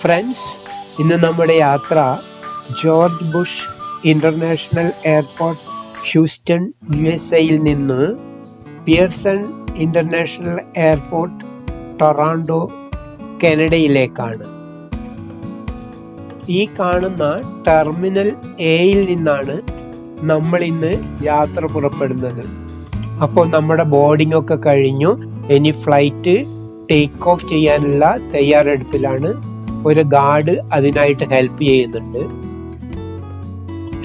Friends, ഇന്ന് നമ്മുടെ യാത്ര George Bush international airport Houston USA-യിൽ നിന്ന് പിയർസൺ ഇന്റർനാഷണൽ എയർപോർട്ട് ടൊറാൻഡോ കാനഡയിലേക്കാണ്. ഈ കാണുന്ന ടെർമിനൽ എയിൽ നിന്നാണ് നമ്മൾ ഇന്ന് യാത്ര പുറപ്പെടുന്നത്. അപ്പോൾ നമ്മുടെ ബോർഡിംഗ് ഒക്കെ കഴിഞ്ഞു. ഇനി ഫ്ലൈറ്റ് ടേക്ക് ഓഫ് ചെയ്യാനുള്ള തയ്യാറെടുപ്പിലാണ്. ഒരു ഗാർഡ് അതിനായിട്ട് ഹെൽപ്പ് ചെയ്യുന്നുണ്ട്.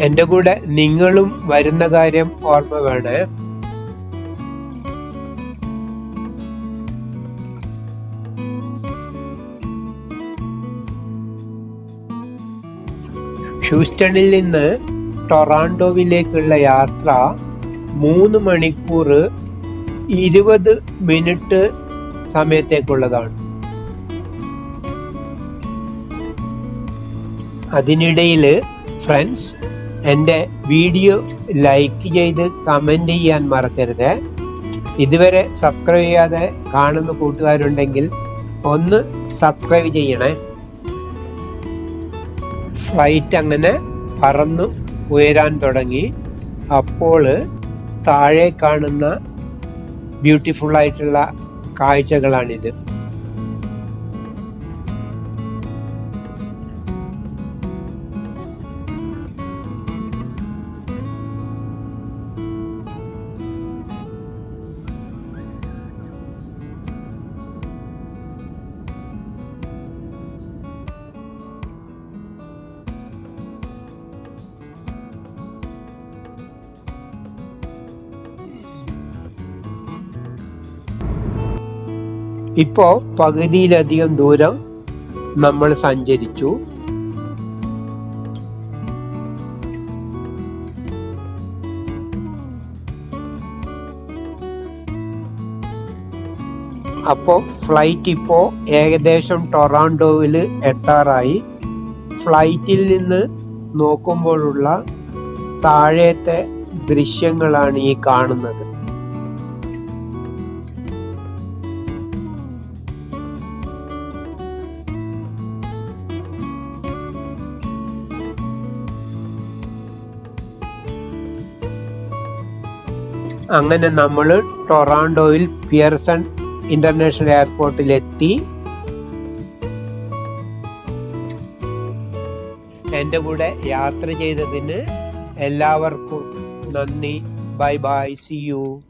എൻ്റെ കൂടെ നിങ്ങളും വരുന്ന കാര്യം ഓർമ്മ വേണേ. ഹ്യൂസ്റ്റണിൽ നിന്ന് ടൊറാൻഡോവിലേക്കുള്ള യാത്ര 3 മണിക്കൂർ 20 മിനിറ്റ് സമയത്തേക്കുള്ളതാണ്. അതിനിടയിൽ ഫ്രണ്ട്സ്, എൻ്റെ വീഡിയോ ലൈക്ക് ചെയ്ത് കമൻറ്റ് ചെയ്യാൻ മറക്കരുത്. ഇതുവരെ സബ്സ്ക്രൈബ് ചെയ്യാതെ കാണുന്ന കൂട്ടുകാരുണ്ടെങ്കിൽ ഒന്ന് സബ്സ്ക്രൈബ് ചെയ്യണേ. ഫ്ലൈറ്റ് അങ്ങനെ പറന്ന് ഉയരാൻ തുടങ്ങി. അപ്പോൾ താഴെ കാണുന്ന ബ്യൂട്ടിഫുൾ ആയിട്ടുള്ള കാഴ്ചകളാണിത്. ഇപ്പോ പകുതിയിലധികം ദൂരം നമ്മൾ സഞ്ചരിച്ചു. അപ്പോൾ ഫ്ലൈറ്റ് ഇപ്പോൾ ഏകദേശം ടൊറാൻഡോയിൽ എത്താറായി. ഫ്ലൈറ്റിൽ നിന്ന് നോക്കുമ്പോഴുള്ള താഴത്തെ ദൃശ്യങ്ങളാണ് ഈ കാണുന്നത്. അങ്ങനെ നമ്മൾ ടൊറാൻഡോയിൽ പിയർസൺ ഇന്റർനാഷണൽ എയർപോർട്ടിൽ എത്തി. എൻ്റെ കൂടെ യാത്ര ചെയ്തതിന് എല്ലാവർക്കും നന്ദി. Bye bye, see U.